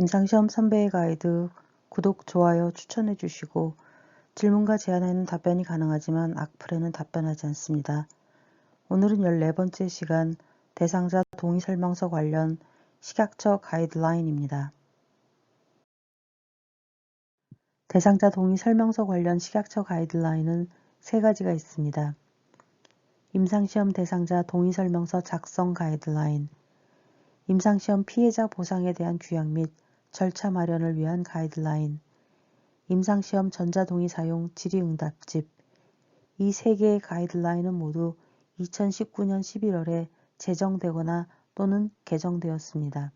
임상시험 선배의 가이드 구독, 좋아요 추천해 주시고 질문과 제안에는 답변이 가능하지만 악플에는 답변하지 않습니다. 오늘은 14번째 시간 대상자 동의 설명서 관련 식약처 가이드라인입니다. 대상자 동의 설명서 관련 식약처 가이드라인은 3가지가 있습니다. 임상시험 대상자 동의 설명서 작성 가이드라인, 임상시험 피해자 보상에 대한 규약 및 절차 마련을 위한 가이드라인, 임상시험 전자동의 사용 질의응답집. 이 3개의 가이드라인은 모두 2019년 11월에 제정되거나 또는 개정되었습니다.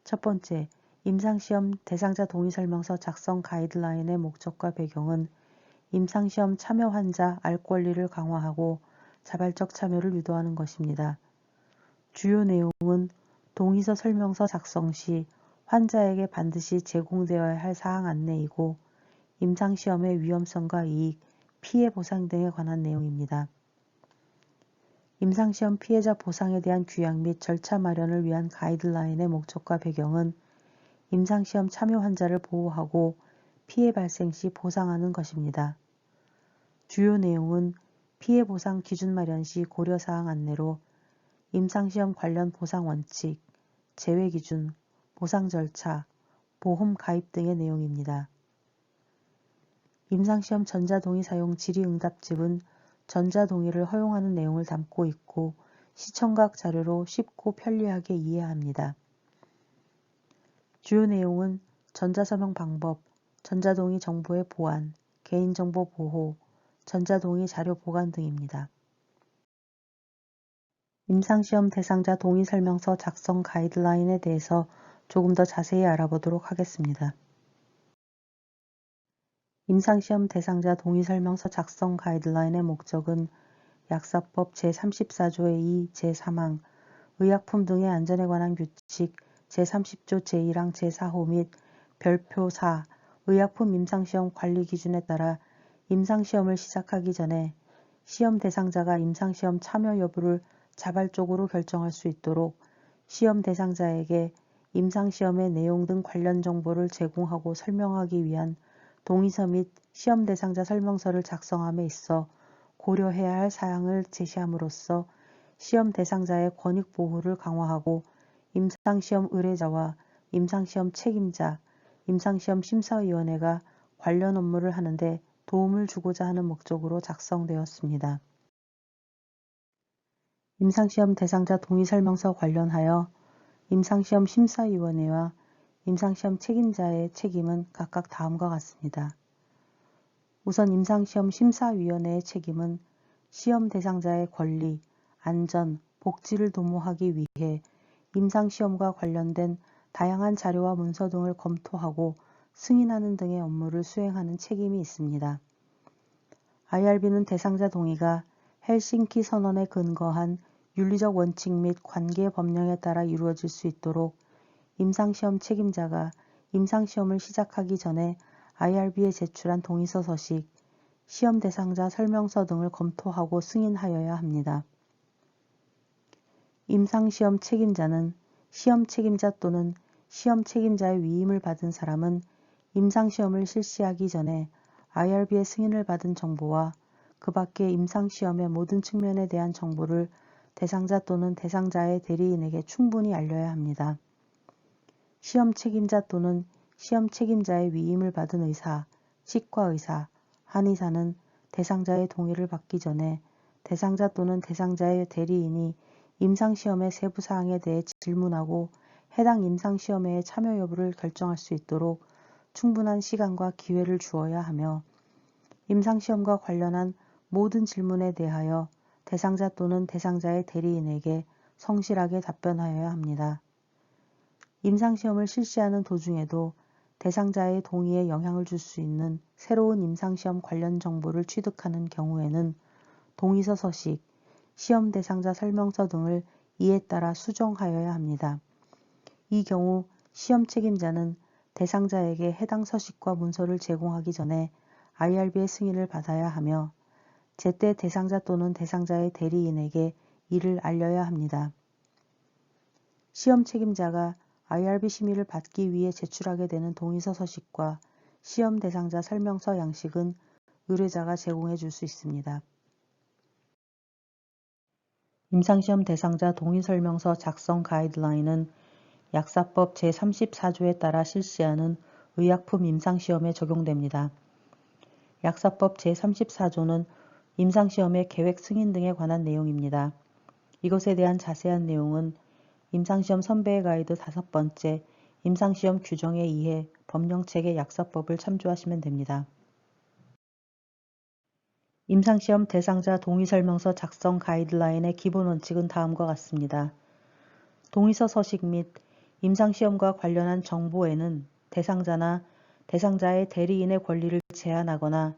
첫 번째, 임상시험 대상자 동의설명서 작성 가이드라인의 목적과 배경은 임상시험 참여 환자 알 권리를 강화하고 자발적 참여를 유도하는 것입니다. 주요 내용은 동의서 설명서 작성 시 환자에게 반드시 제공되어야 할 사항 안내이고 임상시험의 위험성과 이익, 피해 보상 등에 관한 내용입니다. 임상시험 피해자 보상에 대한 규약 및 절차 마련을 위한 가이드라인의 목적과 배경은 임상시험 참여 환자를 보호하고 피해 발생 시 보상하는 것입니다. 주요 내용은 피해 보상 기준 마련 시 고려사항 안내로 임상시험 관련 보상 원칙, 제외 기준, 보상 절차, 보험 가입 등의 내용입니다. 임상시험 전자동의 사용 질의응답집은 전자동의를 허용하는 내용을 담고 있고 시청각 자료로 쉽고 편리하게 이해합니다. 주요 내용은 전자서명 방법, 전자동의 정보의 보안, 개인정보 보호, 전자동의 자료 보관 등입니다. 임상시험 대상자 동의 설명서 작성 가이드라인에 대해서 조금 더 자세히 알아보도록 하겠습니다. 임상시험 대상자 동의설명서 작성 가이드라인의 목적은 약사법 제34조의 2, 제3항, 의약품 등의 안전에 관한 규칙 제30조 제1항 제4호 및 별표 4, 의약품 임상시험 관리 기준에 따라 임상시험을 시작하기 전에 시험 대상자가 임상시험 참여 여부를 자발적으로 결정할 수 있도록 시험 대상자에게 임상시험의 내용 등 관련 정보를 제공하고 설명하기 위한 동의서 및 시험 대상자 설명서를 작성함에 있어 고려해야 할 사항을 제시함으로써 시험 대상자의 권익 보호를 강화하고 임상시험 의뢰자와 임상시험 책임자, 임상시험 심사위원회가 관련 업무를 하는데 도움을 주고자 하는 목적으로 작성되었습니다. 임상시험 대상자 동의설명서 관련하여 임상시험 심사위원회와 임상시험 책임자의 책임은 각각 다음과 같습니다. 우선 임상시험 심사위원회의 책임은 시험 대상자의 권리, 안전, 복지를 도모하기 위해 임상시험과 관련된 다양한 자료와 문서 등을 검토하고 승인하는 등의 업무를 수행하는 책임이 있습니다. IRB는 대상자 동의가 헬싱키 선언에 근거한 윤리적 원칙 및 관계 법령에 따라 이루어질 수 있도록 임상시험 책임자가 임상시험을 시작하기 전에 IRB에 제출한 동의서 서식, 시험 대상자 설명서 등을 검토하고 승인하여야 합니다. 임상시험 책임자는 시험 책임자 또는 시험 책임자의 위임을 받은 사람은 임상시험을 실시하기 전에 IRB의 승인을 받은 정보와 그 밖의 임상시험의 모든 측면에 대한 정보를 대상자 또는 대상자의 대리인에게 충분히 알려야 합니다. 시험 책임자 또는 시험 책임자의 위임을 받은 의사, 치과의사, 한의사는 대상자의 동의를 받기 전에 대상자 또는 대상자의 대리인이 임상시험의 세부 사항에 대해 질문하고 해당 임상시험의 참여 여부를 결정할 수 있도록 충분한 시간과 기회를 주어야 하며 임상시험과 관련한 모든 질문에 대하여 대상자 또는 대상자의 대리인에게 성실하게 답변하여야 합니다. 임상시험을 실시하는 도중에도 대상자의 동의에 영향을 줄 수 있는 새로운 임상시험 관련 정보를 취득하는 경우에는 동의서 서식, 시험 대상자 설명서 등을 이에 따라 수정하여야 합니다. 이 경우 시험 책임자는 대상자에게 해당 서식과 문서를 제공하기 전에 IRB의 승인을 받아야 하며 제때 대상자 또는 대상자의 대리인에게 이를 알려야 합니다. 시험 책임자가 IRB 심의를 받기 위해 제출하게 되는 동의서 서식과 시험 대상자 설명서 양식은 의뢰자가 제공해 줄 수 있습니다. 임상시험 대상자 동의설명서 작성 가이드라인은 약사법 제34조에 따라 실시하는 의약품 임상시험에 적용됩니다. 약사법 제34조는 임상시험의 계획 승인 등에 관한 내용입니다. 이것에 대한 자세한 내용은 임상시험 선배 가이드 5번째 임상시험 규정에 의해 법령체계 약사법을 참조하시면 됩니다. 임상시험 대상자 동의설명서 작성 가이드라인의 기본 원칙은 다음과 같습니다. 동의서 서식 및 임상시험과 관련한 정보에는 대상자나 대상자의 대리인의 권리를 제한하거나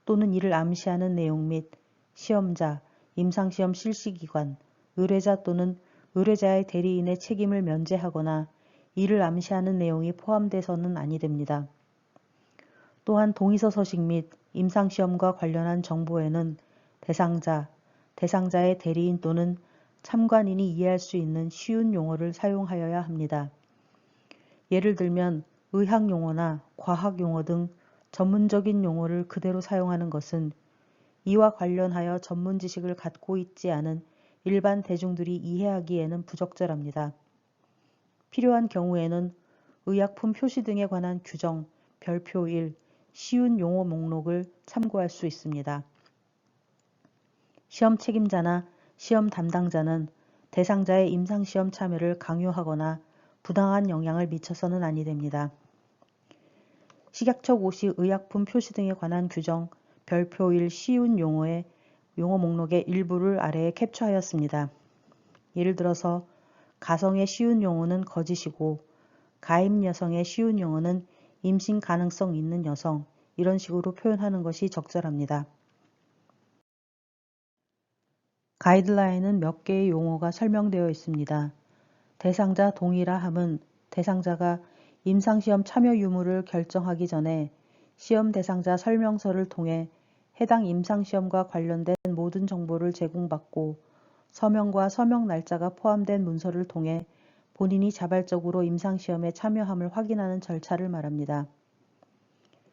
또는 이를 암시하는 내용 및 시험자, 임상시험 실시기관, 의뢰자 또는 의뢰자의 대리인의 책임을 면제하거나 이를 암시하는 내용이 포함돼서는 아니 됩니다. 또한 동의서 서식 및 임상시험과 관련한 정보에는 대상자, 대상자의 대리인 또는 참관인이 이해할 수 있는 쉬운 용어를 사용하여야 합니다. 예를 들면 의학용어나 과학용어 등 전문적인 용어를 그대로 사용하는 것은 이와 관련하여 전문 지식을 갖고 있지 않은 일반 대중들이 이해하기에는 부적절합니다. 필요한 경우에는 의약품 표시 등에 관한 규정, 별표 1, 쉬운 용어 목록을 참고할 수 있습니다. 시험 책임자나 시험 담당자는 대상자의 임상시험 참여를 강요하거나 부당한 영향을 미쳐서는 아니 됩니다. 식약처 고시 의약품 표시 등에 관한 규정, 별표 1 쉬운 용어의 용어 목록의 일부를 아래에 캡처하였습니다. 예를 들어서 가성의 쉬운 용어는 거짓이고 가임 여성의 쉬운 용어는 임신 가능성 있는 여성, 이런 식으로 표현하는 것이 적절합니다. 가이드라인은 몇 개의 용어가 설명되어 있습니다. 대상자 동의라 함은 대상자가 임상시험 참여 유무를 결정하기 전에 시험 대상자 설명서를 통해 해당 임상시험과 관련된 모든 정보를 제공받고 서명과 서명 날짜가 포함된 문서를 통해 본인이 자발적으로 임상시험에 참여함을 확인하는 절차를 말합니다.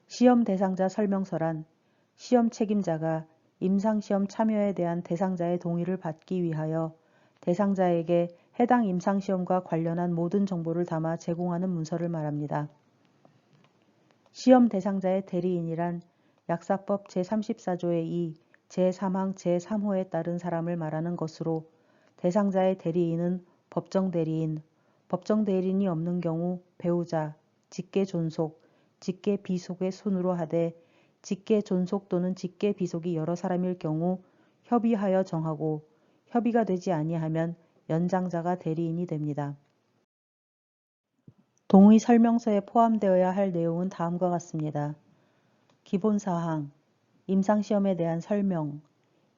시험 대상자 설명서란 시험 책임자가 임상시험 참여에 대한 대상자의 동의를 받기 위하여 대상자에게 해당 임상시험과 관련한 모든 정보를 담아 제공하는 문서를 말합니다. 시험 대상자의 대리인이란 약사법 제34조의 2, 제3항 제3호에 따른 사람을 말하는 것으로 대상자의 대리인은 법정대리인, 법정대리인이 없는 경우 배우자, 직계존속, 직계비속의 순으로 하되 직계존속 또는 직계비속이 여러 사람일 경우 협의하여 정하고 협의가 되지 아니하면 연장자가 대리인이 됩니다. 동의 설명서에 포함되어야 할 내용은 다음과 같습니다. 기본사항, 임상시험에 대한 설명,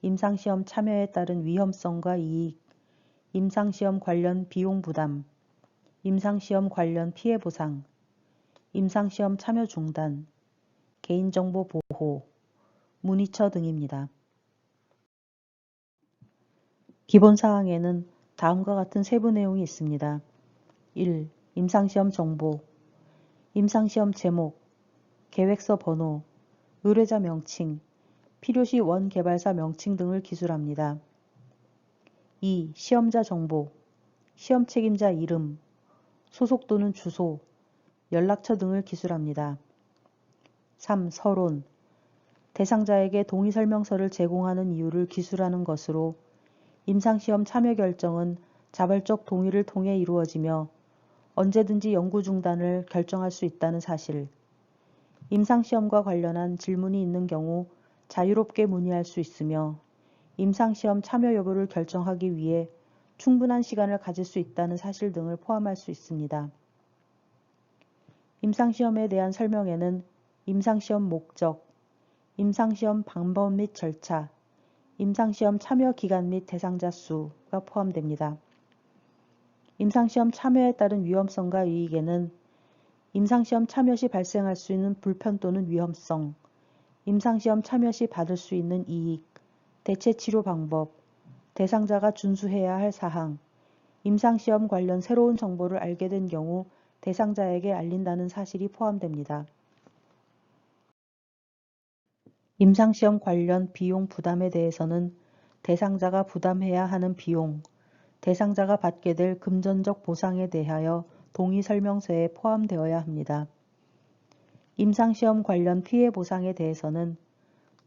임상시험 참여에 따른 위험성과 이익, 임상시험 관련 비용 부담, 임상시험 관련 피해 보상, 임상시험 참여 중단, 개인정보 보호, 문의처 등입니다. 기본사항에는 다음과 같은 세부 내용이 있습니다. 1. 임상시험 정보, 임상시험 제목, 계획서 번호, 의뢰자 명칭, 필요시 원개발사 명칭 등을 기술합니다. 2. 시험자 정보, 시험 책임자 이름, 소속 또는 주소, 연락처 등을 기술합니다. 3. 서론, 대상자에게 동의설명서를 제공하는 이유를 기술하는 것으로 임상시험 참여 결정은 자발적 동의를 통해 이루어지며 언제든지 연구 중단을 결정할 수 있다는 사실, 임상시험과 관련한 질문이 있는 경우 자유롭게 문의할 수 있으며 임상시험 참여 여부를 결정하기 위해 충분한 시간을 가질 수 있다는 사실 등을 포함할 수 있습니다. 임상시험에 대한 설명에는 임상시험 목적, 임상시험 방법 및 절차, 임상시험 참여 기간 및 대상자 수가 포함됩니다. 임상시험 참여에 따른 위험성과 이익에는 임상시험 참여 시 발생할 수 있는 불편 또는 위험성, 임상시험 참여 시 받을 수 있는 이익, 대체 치료 방법, 대상자가 준수해야 할 사항, 임상시험 관련 새로운 정보를 알게 된 경우 대상자에게 알린다는 사실이 포함됩니다. 임상시험 관련 비용 부담에 대해서는 대상자가 부담해야 하는 비용, 대상자가 받게 될 금전적 보상에 대하여 동의설명서에 포함되어야 합니다. 임상시험 관련 피해 보상에 대해서는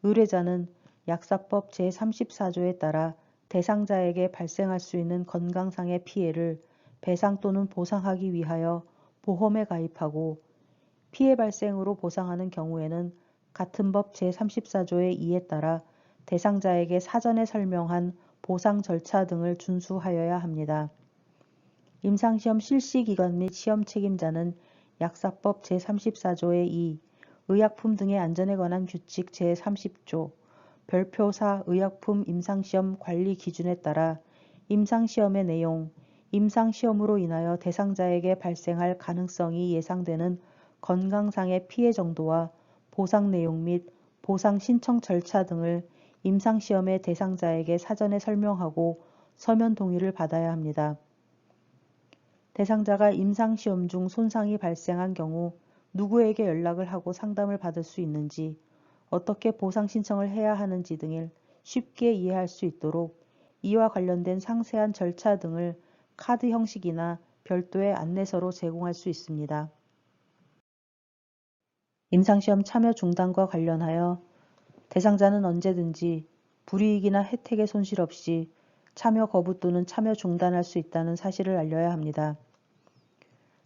의뢰자는 약사법 제34조에 따라 대상자에게 발생할 수 있는 건강상의 피해를 배상 또는 보상하기 위하여 보험에 가입하고 피해 발생으로 보상하는 경우에는 같은 법 제34조의 2에 따라 대상자에게 사전에 설명한 보상 절차 등을 준수하여야 합니다. 임상시험 실시기관 및 시험 책임자는 약사법 제34조의 2, 의약품 등의 안전에 관한 규칙 제30조, 별표 4 의약품 임상시험 관리 기준에 따라 임상시험의 내용, 임상시험으로 인하여 대상자에게 발생할 가능성이 예상되는 건강상의 피해 정도와 보상 내용 및 보상 신청 절차 등을 임상시험의 대상자에게 사전에 설명하고 서면 동의를 받아야 합니다. 대상자가 임상시험 중 손상이 발생한 경우 누구에게 연락을 하고 상담을 받을 수 있는지, 어떻게 보상 신청을 해야 하는지 등을 쉽게 이해할 수 있도록 이와 관련된 상세한 절차 등을 카드 형식이나 별도의 안내서로 제공할 수 있습니다. 임상시험 참여 중단과 관련하여 대상자는 언제든지 불이익이나 혜택의 손실 없이 참여 거부 또는 참여 중단할 수 있다는 사실을 알려야 합니다.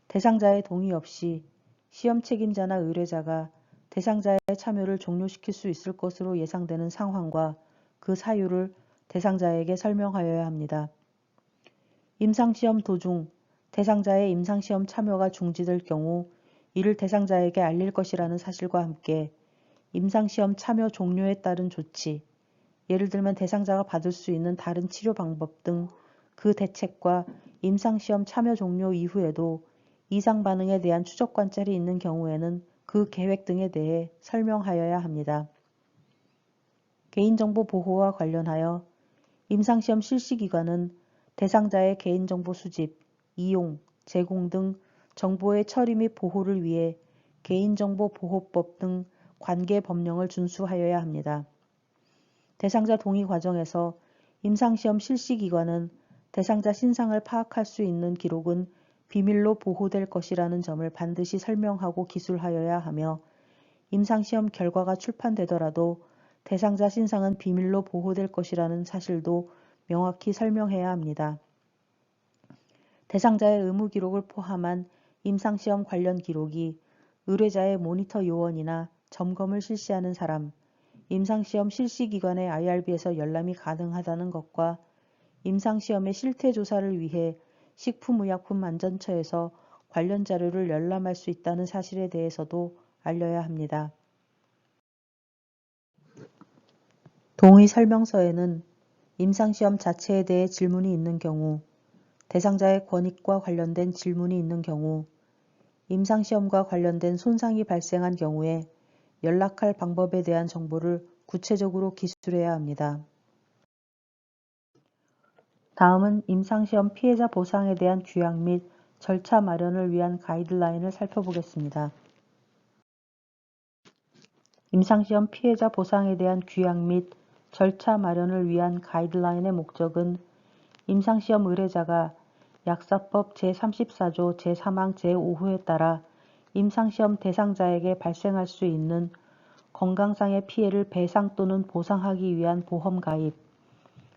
대상자의 동의 없이 시험 책임자나 의뢰자가 대상자의 참여를 종료시킬 수 있을 것으로 예상되는 상황과 그 사유를 대상자에게 설명하여야 합니다. 임상시험 도중 대상자의 임상시험 참여가 중지될 경우 이를 대상자에게 알릴 것이라는 사실과 함께 임상시험 참여 종료에 따른 조치, 예를 들면 대상자가 받을 수 있는 다른 치료 방법 등 그 대책과 임상시험 참여 종료 이후에도 이상 반응에 대한 추적 관찰이 있는 경우에는 그 계획 등에 대해 설명하여야 합니다. 개인정보 보호와 관련하여 임상시험 실시기관은 대상자의 개인정보 수집, 이용, 제공 등 정보의 처리 및 보호를 위해 개인정보보호법 등 관계 법령을 준수하여야 합니다. 대상자 동의 과정에서 임상시험 실시기관은 대상자 신상을 파악할 수 있는 기록은 비밀로 보호될 것이라는 점을 반드시 설명하고 기술하여야 하며 임상시험 결과가 출판되더라도 대상자 신상은 비밀로 보호될 것이라는 사실도 명확히 설명해야 합니다. 대상자의 의무 기록을 포함한 임상시험 관련 기록이 의뢰자의 모니터 요원이나 점검을 실시하는 사람, 임상시험 실시기관의 IRB에서 열람이 가능하다는 것과 임상시험의 실태조사를 위해 식품의약품안전처에서 관련 자료를 열람할 수 있다는 사실에 대해서도 알려야 합니다. 동의 설명서에는 임상시험 자체에 대해 질문이 있는 경우, 대상자의 권익과 관련된 질문이 있는 경우, 임상시험과 관련된 손상이 발생한 경우에 연락할 방법에 대한 정보를 구체적으로 기술해야 합니다. 다음은 임상시험 피해자 보상에 대한 규약 및 절차 마련을 위한 가이드라인을 살펴보겠습니다. 임상시험 피해자 보상에 대한 규약 및 절차 마련을 위한 가이드라인의 목적은 임상시험 의뢰자가 약사법 제34조 제3항 제5호에 따라 임상시험 대상자에게 발생할 수 있는 건강상의 피해를 배상 또는 보상하기 위한 보험 가입,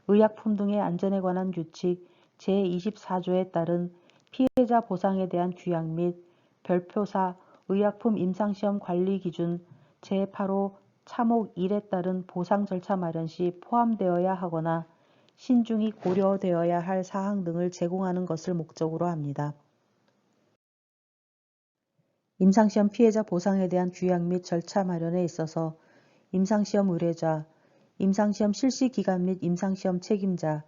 의약품 등의 안전에 관한 규칙 제24조에 따른 피해자 보상에 대한 규약 및 별표 4 의약품 임상시험 관리 기준 제8호 차목 1에 따른 보상 절차 마련 시 포함되어야 하거나 신중히 고려되어야 할 사항 등을 제공하는 것을 목적으로 합니다. 임상시험 피해자 보상에 대한 규약 및 절차 마련에 있어서 임상시험 의뢰자, 임상시험 실시기관 및 임상시험 책임자,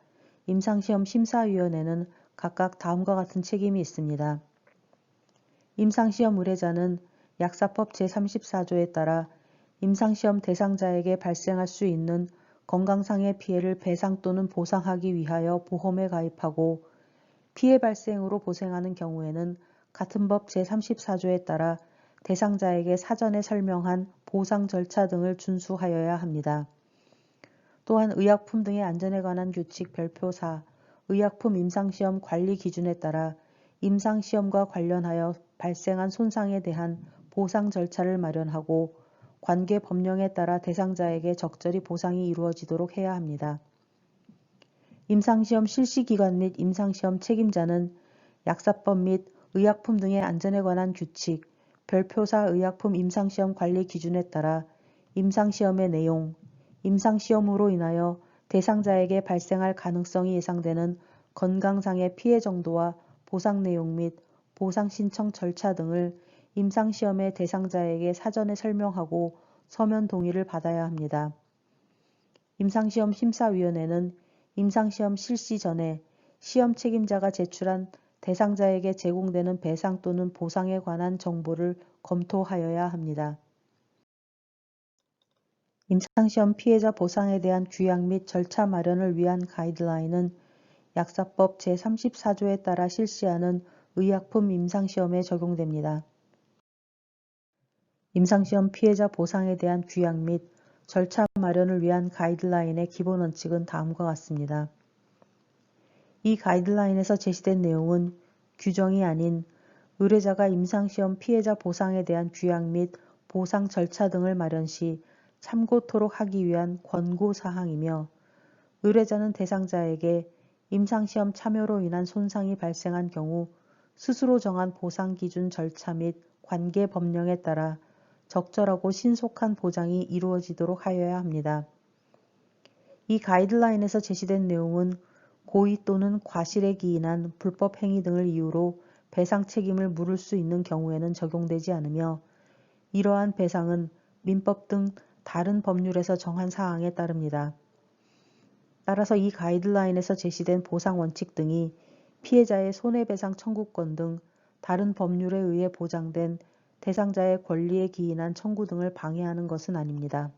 임상시험 심사위원회는 각각 다음과 같은 책임이 있습니다. 임상시험 의뢰자는 약사법 제34조에 따라 임상시험 대상자에게 발생할 수 있는 건강상의 피해를 배상 또는 보상하기 위하여 보험에 가입하고 피해 발생으로 보상하는 경우에는 같은 법 제34조에 따라 대상자에게 사전에 설명한 보상 절차 등을 준수하여야 합니다. 또한 의약품 등의 안전에 관한 규칙 별표 4, 의약품 임상시험 관리 기준에 따라 임상시험과 관련하여 발생한 손상에 대한 보상 절차를 마련하고 관계 법령에 따라 대상자에게 적절히 보상이 이루어지도록 해야 합니다. 임상시험 실시기관 및 임상시험 책임자는 약사법 및 의약품 등의 안전에 관한 규칙, 별표 4 의약품 임상시험 관리 기준에 따라 임상시험의 내용, 임상시험으로 인하여 대상자에게 발생할 가능성이 예상되는 건강상의 피해 정도와 보상 내용 및 보상 신청 절차 등을 임상시험의 대상자에게 사전에 설명하고 서면 동의를 받아야 합니다. 임상시험 심사위원회는 임상시험 실시 전에 시험 책임자가 제출한 대상자에게 제공되는 배상 또는 보상에 관한 정보를 검토하여야 합니다. 임상시험 피해자 보상에 대한 규약 및 절차 마련을 위한 가이드라인은 약사법 제34조에 따라 실시하는 의약품 임상시험에 적용됩니다. 임상시험 피해자 보상에 대한 규약 및 절차 마련을 위한 가이드라인의 기본 원칙은 다음과 같습니다. 이 가이드라인에서 제시된 내용은 규정이 아닌 의뢰자가 임상시험 피해자 보상에 대한 규약 및 보상 절차 등을 마련 시 참고토록 하기 위한 권고사항이며 의뢰자는 대상자에게 임상시험 참여로 인한 손상이 발생한 경우 스스로 정한 보상 기준 절차 및 관계 법령에 따라 적절하고 신속한 보장이 이루어지도록 하여야 합니다. 이 가이드라인에서 제시된 내용은 고의 또는 과실에 기인한 불법 행위 등을 이유로 배상 책임을 물을 수 있는 경우에는 적용되지 않으며 이러한 배상은 민법 등 다른 법률에서 정한 사항에 따릅니다. 따라서 이 가이드라인에서 제시된 보상 원칙 등이 피해자의 손해배상 청구권 등 다른 법률에 의해 보장된 대상자의 권리에 기인한 청구 등을 방해하는 것은 아닙니다.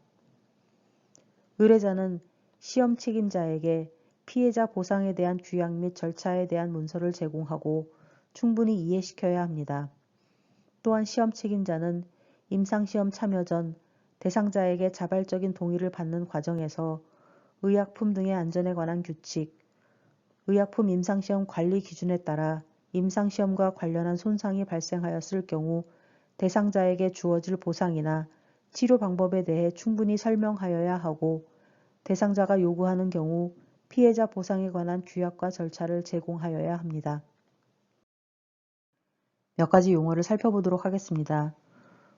의뢰자는 시험 책임자에게 피해자 보상에 대한 규약 및 절차에 대한 문서를 제공하고 충분히 이해시켜야 합니다. 또한 시험 책임자는 임상시험 참여 전 대상자에게 자발적인 동의를 받는 과정에서 의약품 등의 안전에 관한 규칙, 의약품 임상시험 관리 기준에 따라 임상시험과 관련한 손상이 발생하였을 경우 대상자에게 주어질 보상이나 치료 방법에 대해 충분히 설명하여야 하고 대상자가 요구하는 경우 피해자 보상에 관한 규약과 절차를 제공하여야 합니다. 몇 가지 용어를 살펴보도록 하겠습니다.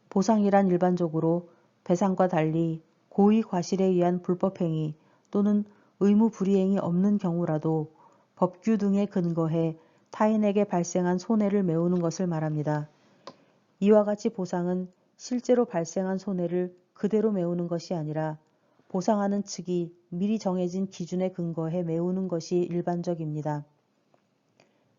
보상이란 일반적으로 배상과 달리 고의 과실에 의한 불법행위 또는 의무 불이행이 없는 경우라도 법규 등에 근거해 타인에게 발생한 손해를 메우는 것을 말합니다. 이와 같이 보상은 실제로 발생한 손해를 그대로 메우는 것이 아니라 보상하는 측이 미리 정해진 기준에 근거해 메우는 것이 일반적입니다.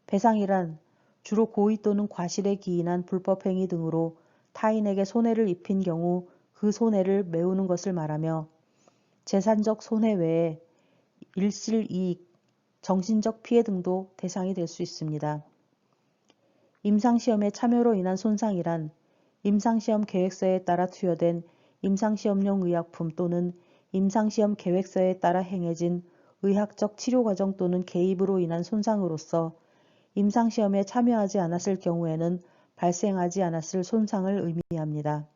배상이란 주로 고의 또는 과실에 기인한 불법행위 등으로 타인에게 손해를 입힌 경우 그 손해를 메우는 것을 말하며 재산적 손해 외에 일실이익, 정신적 피해 등도 대상이 될 수 있습니다. 임상시험의 참여로 인한 손상이란 임상시험 계획서에 따라 투여된 임상시험용 의약품 또는 임상시험 계획서에 따라 행해진 의학적 치료과정 또는 개입으로 인한 손상으로서 임상시험에 참여하지 않았을 경우에는 발생하지 않았을 손상을 의미합니다.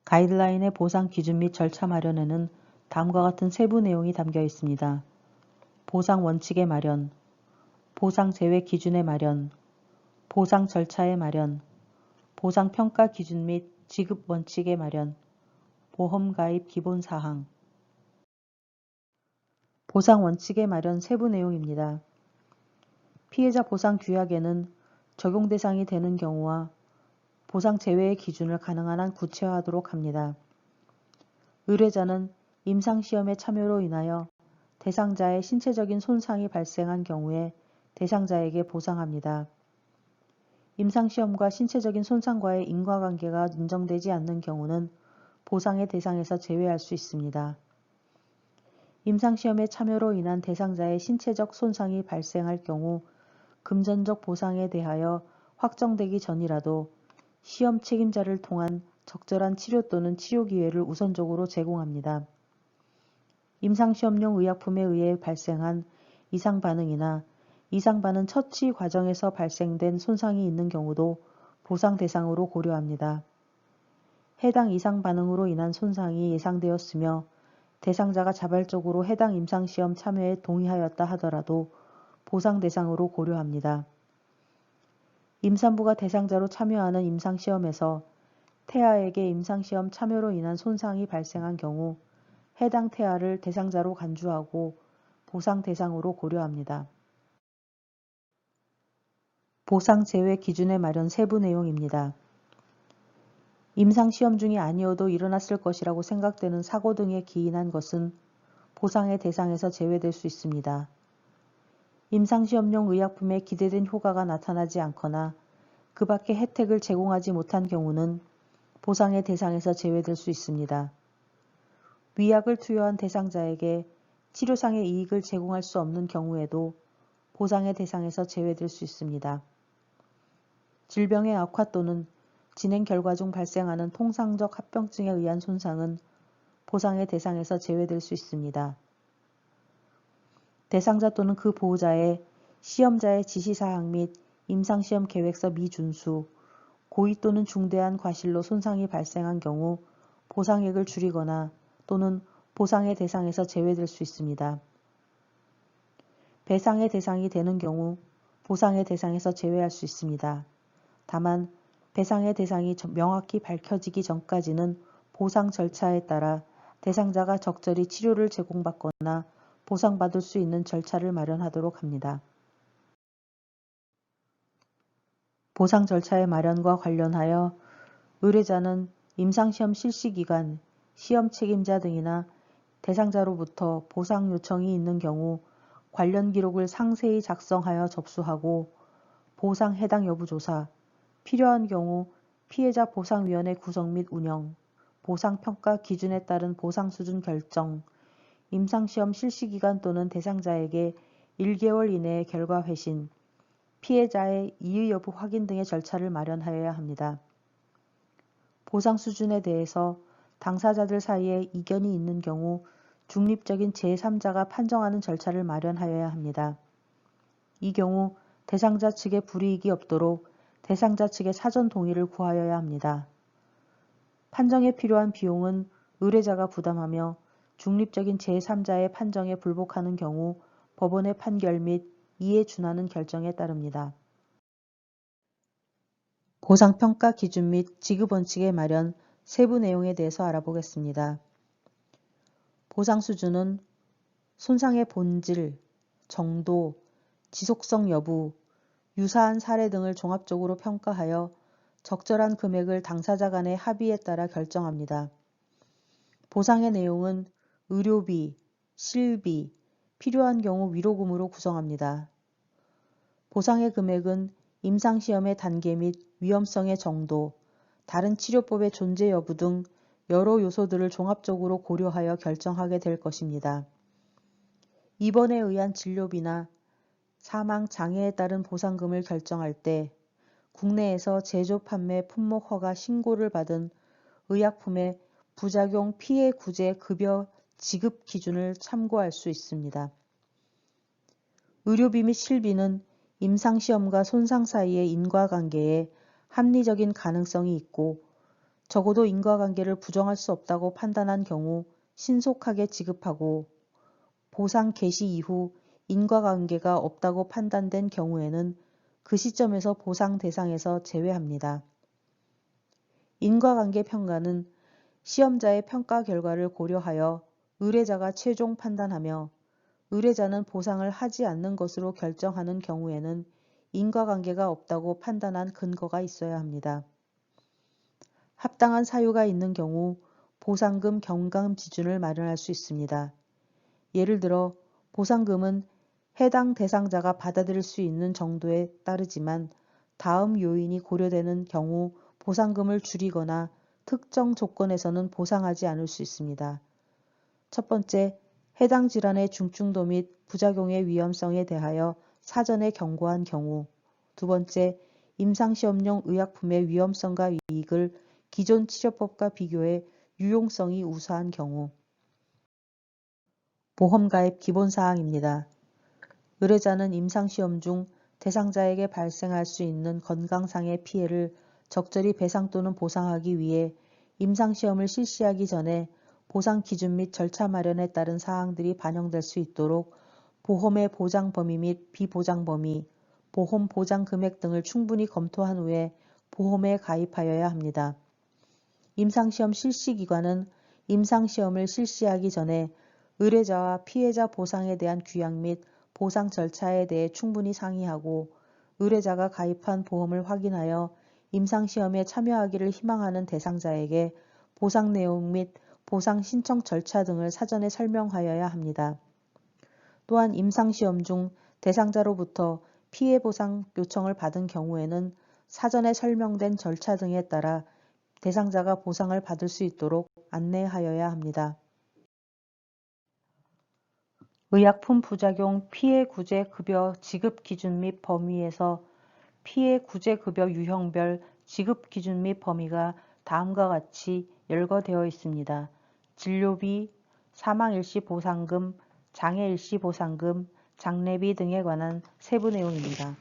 가이드라인의 보상 기준 및 절차 마련에는 다음과 같은 세부 내용이 담겨 있습니다. 보상 원칙의 마련, 보상 제외 기준의 마련, 보상 절차의 마련, 보상 평가 기준 및 지급 원칙의 마련, 보험 가입 기본 사항. 보상 원칙의 마련 세부 내용입니다. 피해자 보상 규약에는 적용 대상이 되는 경우와 보상 제외의 기준을 가능한 한 구체화하도록 합니다. 의뢰자는 임상시험의 참여로 인하여 대상자의 신체적인 손상이 발생한 경우에 대상자에게 보상합니다. 임상시험과 신체적인 손상과의 인과관계가 인정되지 않는 경우는 보상의 대상에서 제외할 수 있습니다. 임상시험의 참여로 인한 대상자의 신체적 손상이 발생할 경우 금전적 보상에 대하여 확정되기 전이라도 시험 책임자를 통한 적절한 치료 또는 치료 기회를 우선적으로 제공합니다. 임상시험용 의약품에 의해 발생한 이상 반응이나 이상 반응 처치 과정에서 발생된 손상이 있는 경우도 보상 대상으로 고려합니다. 해당 이상 반응으로 인한 손상이 예상되었으며 대상자가 자발적으로 해당 임상시험 참여에 동의하였다 하더라도 보상 대상으로 고려합니다. 임산부가 대상자로 참여하는 임상시험에서 태아에게 임상시험 참여로 인한 손상이 발생한 경우 해당 태아를 대상자로 간주하고 보상 대상으로 고려합니다. 보상 제외 기준의 마련 세부 내용입니다. 임상시험 중이 아니어도 일어났을 것이라고 생각되는 사고 등에 기인한 것은 보상의 대상에서 제외될 수 있습니다. 임상시험용 의약품에 기대된 효과가 나타나지 않거나 그 밖의 혜택을 제공하지 못한 경우는 보상의 대상에서 제외될 수 있습니다. 위약을 투여한 대상자에게 치료상의 이익을 제공할 수 없는 경우에도 보상의 대상에서 제외될 수 있습니다. 질병의 악화 또는 진행 결과 중 발생하는 통상적 합병증에 의한 손상은 보상의 대상에서 제외될 수 있습니다. 대상자 또는 그 보호자의 시험자의 지시사항 및 임상시험 계획서 미준수, 고의 또는 중대한 과실로 손상이 발생한 경우 보상액을 줄이거나 또는 보상의 대상에서 제외될 수 있습니다. 배상의 대상이 되는 경우 보상의 대상에서 제외할 수 있습니다. 다만 배상의 대상이 명확히 밝혀지기 전까지는 보상 절차에 따라 대상자가 적절히 치료를 제공받거나 보상받을 수 있는 절차를 마련하도록 합니다. 보상 절차의 마련과 관련하여 의뢰자는 임상시험 실시기간, 시험 책임자 등이나 대상자로부터 보상 요청이 있는 경우 관련 기록을 상세히 작성하여 접수하고 보상 해당 여부 조사, 필요한 경우 피해자 보상위원회 구성 및 운영, 보상평가 기준에 따른 보상 수준 결정, 임상시험 실시기간 또는 대상자에게 1개월 이내의 결과 회신, 피해자의 이의 여부 확인 등의 절차를 마련하여야 합니다. 보상 수준에 대해서 당사자들 사이에 이견이 있는 경우 중립적인 제3자가 판정하는 절차를 마련하여야 합니다. 이 경우 대상자 측에 불이익이 없도록 대상자 측의 사전 동의를 구하여야 합니다. 판정에 필요한 비용은 의뢰자가 부담하며 중립적인 제3자의 판정에 불복하는 경우 법원의 판결 및 이에 준하는 결정에 따릅니다. 보상평가 기준 및 지급원칙의 마련 세부 내용에 대해서 알아보겠습니다. 보상 수준은 손상의 본질, 정도, 지속성 여부, 유사한 사례 등을 종합적으로 평가하여 적절한 금액을 당사자 간의 합의에 따라 결정합니다. 보상의 내용은 의료비, 실비, 필요한 경우 위로금으로 구성합니다. 보상의 금액은 임상시험의 단계 및 위험성의 정도, 다른 치료법의 존재 여부 등 여러 요소들을 종합적으로 고려하여 결정하게 될 것입니다. 입원에 의한 진료비나 사망, 장애에 따른 보상금을 결정할 때 국내에서 제조, 판매, 품목 허가 신고를 받은 의약품의 부작용 피해 구제 급여 지급 기준을 참고할 수 있습니다. 의료비 및 실비는 임상시험과 손상 사이의 인과관계에 합리적인 가능성이 있고 적어도 인과관계를 부정할 수 없다고 판단한 경우 신속하게 지급하고 보상 개시 이후 인과관계가 없다고 판단된 경우에는 그 시점에서 보상 대상에서 제외합니다. 인과관계 평가는 시험자의 평가 결과를 고려하여 의뢰자가 최종 판단하며 의뢰자는 보상을 하지 않는 것으로 결정하는 경우에는 인과관계가 없다고 판단한 근거가 있어야 합니다. 합당한 사유가 있는 경우 보상금 경감 기준을 마련할 수 있습니다. 예를 들어 보상금은 해당 대상자가 받아들일 수 있는 정도에 따르지만 다음 요인이 고려되는 경우 보상금을 줄이거나 특정 조건에서는 보상하지 않을 수 있습니다. 첫 번째, 해당 질환의 중증도 및 부작용의 위험성에 대하여 사전에 경고한 경우. 두 번째, 임상시험용 의약품의 위험성과 이익을 기존 치료법과 비교해 유용성이 우수한 경우. 보험가입 기본사항입니다. 의뢰자는 임상시험 중 대상자에게 발생할 수 있는 건강상의 피해를 적절히 배상 또는 보상하기 위해 임상시험을 실시하기 전에 보상 기준 및 절차 마련에 따른 사항들이 반영될 수 있도록 보험의 보장 범위 및 비보장 범위, 보험 보장 금액 등을 충분히 검토한 후에 보험에 가입하여야 합니다. 임상시험 실시기관은 임상시험을 실시하기 전에 의뢰자와 피해자 보상에 대한 규약 및 보상 절차에 대해 충분히 상의하고 의뢰자가 가입한 보험을 확인하여 임상시험에 참여하기를 희망하는 대상자에게 보상 내용 및 보상 신청 절차 등을 사전에 설명하여야 합니다. 또한 임상시험 중 대상자로부터 피해 보상 요청을 받은 경우에는 사전에 설명된 절차 등에 따라 대상자가 보상을 받을 수 있도록 안내하여야 합니다. 의약품 부작용 피해 구제 급여 지급 기준 및 범위에서 피해 구제 급여 유형별 지급 기준 및 범위가 다음과 같이 열거되어 있습니다. 진료비, 사망일시 보상금, 장애일시 보상금, 장례비 등에 관한 세부 내용입니다.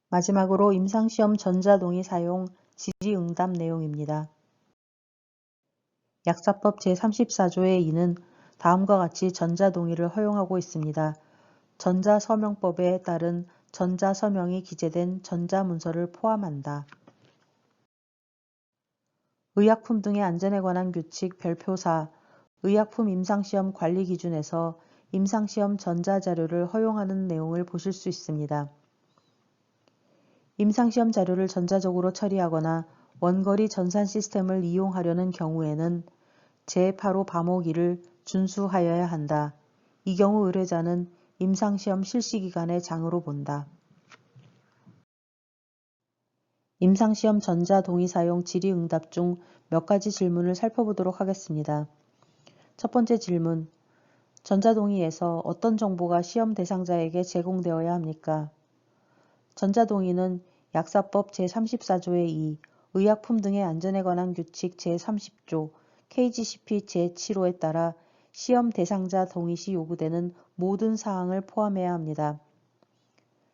마지막으로 임상시험 전자동의 사용 질의응답 내용입니다. 약사법 제34조의 2는 다음과 같이 전자동의를 허용하고 있습니다. 전자서명법에 따른 전자서명이 기재된 전자문서를 포함한다. 의약품 등의 안전에 관한 규칙 별표4 의약품 임상시험 관리 기준에서 임상시험 전자자료를 허용하는 내용을 보실 수 있습니다. 임상시험 자료를 전자적으로 처리하거나 원거리 전산 시스템을 이용하려는 경우에는 제8호 바모기를 준수하여야 한다. 이 경우 의뢰자는 임상시험 실시기간의 장으로 본다. 임상시험 전자동의 사용 질의응답 중 몇 가지 질문을 살펴보도록 하겠습니다. 첫 번째 질문, 전자동의에서 어떤 정보가 시험 대상자에게 제공되어야 합니까? 전자동의는 약사법 제34조의 2, 의약품 등의 안전에 관한 규칙 제30조, KGCP 제7호에 따라 시험 대상자 동의 시 요구되는 모든 사항을 포함해야 합니다.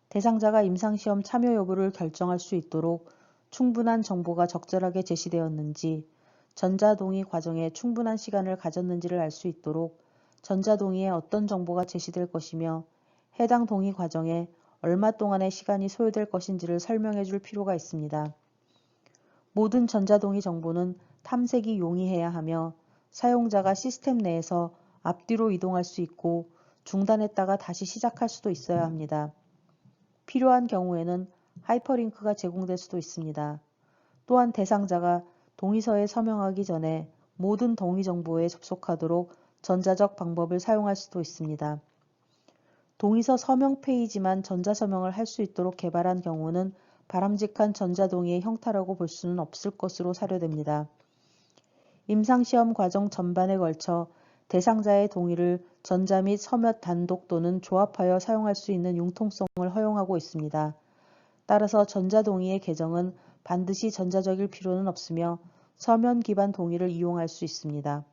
대상자가 임상시험 참여 여부를 결정할 수 있도록 충분한 정보가 적절하게 제시되었는지, 전자동의 과정에 충분한 시간을 가졌는지를 알 수 있도록 전자동의에 어떤 정보가 제시될 것이며 해당 동의 과정에 얼마 동안의 시간이 소요될 것인지를 설명해 줄 필요가 있습니다. 모든 전자동의 정보는 탐색이 용이해야 하며 사용자가 시스템 내에서 앞뒤로 이동할 수 있고 중단했다가 다시 시작할 수도 있어야 합니다. 필요한 경우에는 하이퍼링크가 제공될 수도 있습니다. 또한 대상자가 동의서에 서명하기 전에 모든 동의 정보에 접속하도록 전자적 방법을 사용할 수도 있습니다. 동의서 서명 페이지만 전자서명을 할 수 있도록 개발한 경우는 바람직한 전자동의의 형태라고 볼 수는 없을 것으로 사료됩니다. 임상시험 과정 전반에 걸쳐 대상자의 동의를 전자 및 서면 단독 또는 조합하여 사용할 수 있는 융통성을 허용하고 있습니다. 따라서 전자동의의 개정은 반드시 전자적일 필요는 없으며 서면 기반 동의를 이용할 수 있습니다.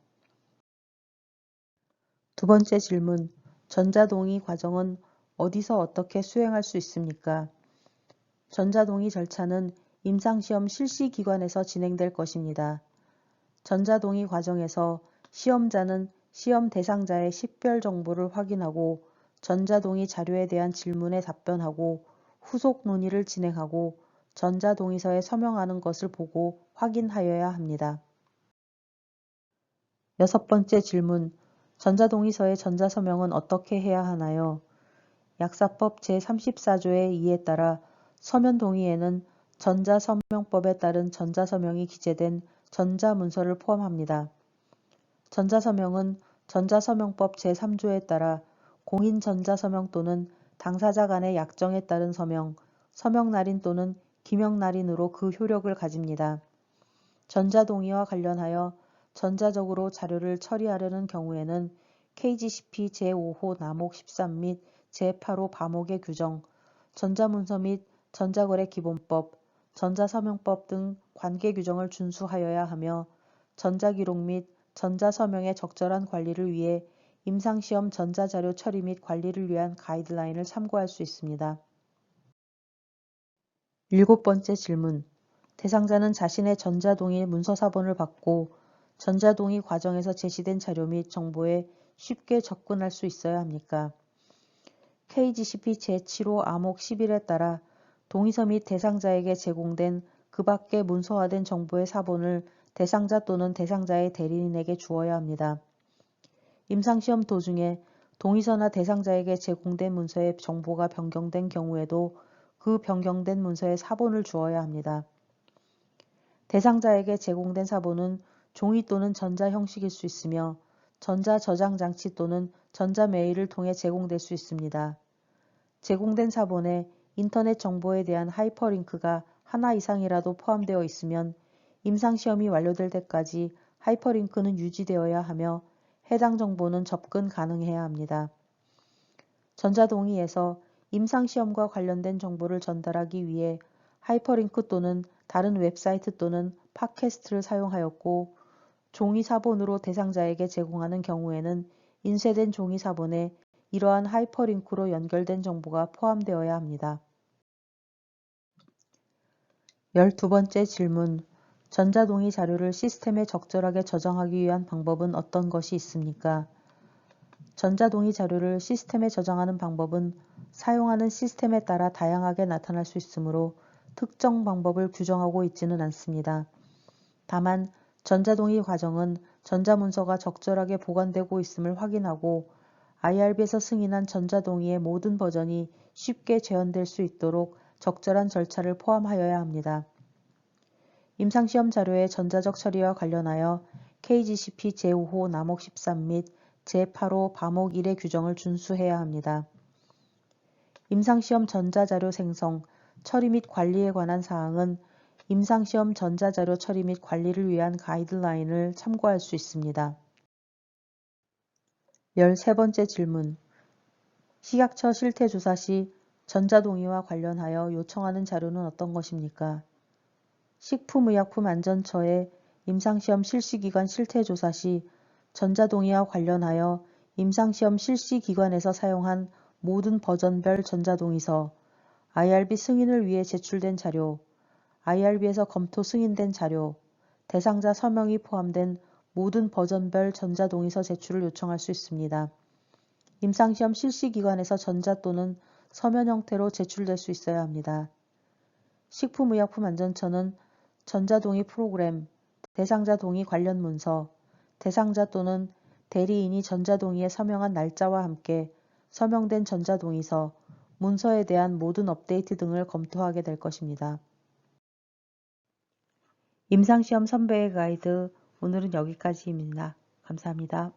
두 번째 질문, 전자동의 과정은 어디서 어떻게 수행할 수 있습니까? 전자동의 절차는 임상시험 실시기관에서 진행될 것입니다. 전자동의 과정에서 시험자는 시험 대상자의 식별 정보를 확인하고 전자동의 자료에 대한 질문에 답변하고 후속 논의를 진행하고 전자동의서에 서명하는 것을 보고 확인하여야 합니다. 여섯 번째 질문, 전자동의서의 전자서명은 어떻게 해야 하나요? 약사법 제34조의 2에 따라 서면동의에는 전자서명법에 따른 전자서명이 기재된 전자문서를 포함합니다. 전자서명은 전자서명법 제3조에 따라 공인전자서명 또는 당사자 간의 약정에 따른 서명, 서명날인 또는 기명날인으로 그 효력을 가집니다. 전자동의와 관련하여 전자적으로 자료를 처리하려는 경우에는 KGCP 제5호 남목 13 및 제8호 바목의 규정, 전자문서 및 전자거래 기본법, 전자서명법 등 관계 규정을 준수하여야 하며 전자기록 및 전자서명의 적절한 관리를 위해 임상시험 전자자료 처리 및 관리를 위한 가이드라인을 참고할 수 있습니다. 7번째 질문. 대상자는 자신의 전자동의 문서사본을 받고 전자동의 과정에서 제시된 자료 및 정보에 쉽게 접근할 수 있어야 합니까? KGCP 제7호 암호 11에 따라 동의서 및 대상자에게 제공된 그 밖의 문서화된 정보의 사본을 대상자 또는 대상자의 대리인에게 주어야 합니다. 임상시험 도중에 동의서나 대상자에게 제공된 문서의 정보가 변경된 경우에도 그 변경된 문서의 사본을 주어야 합니다. 대상자에게 제공된 사본은 종이 또는 전자 형식일 수 있으며 전자 저장 장치 또는 전자 메일을 통해 제공될 수 있습니다. 제공된 사본에 인터넷 정보에 대한 하이퍼링크가 하나 이상이라도 포함되어 있으면 임상시험이 완료될 때까지 하이퍼링크는 유지되어야 하며 해당 정보는 접근 가능해야 합니다. 전자동의에서 임상시험과 관련된 정보를 전달하기 위해 하이퍼링크 또는 다른 웹사이트 또는 팟캐스트를 사용하였고 종이 사본으로 대상자에게 제공하는 경우에는 인쇄된 종이 사본에 이러한 하이퍼링크로 연결된 정보가 포함되어야 합니다. 12번째 질문. 전자동의 자료를 시스템에 적절하게 저장하기 위한 방법은 어떤 것이 있습니까? 전자동의 자료를 시스템에 저장하는 방법은 사용하는 시스템에 따라 다양하게 나타날 수 있으므로 특정 방법을 규정하고 있지는 않습니다. 다만 전자동의 과정은 전자문서가 적절하게 보관되고 있음을 확인하고 IRB에서 승인한 전자동의의 모든 버전이 쉽게 재현될 수 있도록 적절한 절차를 포함하여야 합니다. 임상시험 자료의 전자적 처리와 관련하여 KGCP 제5호 남목 13 및 제8호 바목 1의 규정을 준수해야 합니다. 임상시험 전자자료 생성, 처리 및 관리에 관한 사항은 임상시험 전자자료 처리 및 관리를 위한 가이드라인을 참고할 수 있습니다. 13번째 질문. 식약처 실태조사 시 전자동의와 관련하여 요청하는 자료는 어떤 것입니까? 식품의약품안전처의 임상시험 실시기관 실태조사 시 전자동의와 관련하여 임상시험 실시기관에서 사용한 모든 버전별 전자동의서, IRB 승인을 위해 제출된 자료, IRB에서 검토 승인된 자료, 대상자 서명이 포함된 모든 버전별 전자동의서 제출을 요청할 수 있습니다. 임상시험 실시기관에서 전자 또는 서면 형태로 제출될 수 있어야 합니다. 식품의약품안전처는 전자동의 프로그램, 대상자 동의 관련 문서, 대상자 또는 대리인이 전자동의에 서명한 날짜와 함께 서명된 전자동의서, 문서에 대한 모든 업데이트 등을 검토하게 될 것입니다. 임상시험 선배의 가이드, 오늘은 여기까지입니다. 감사합니다.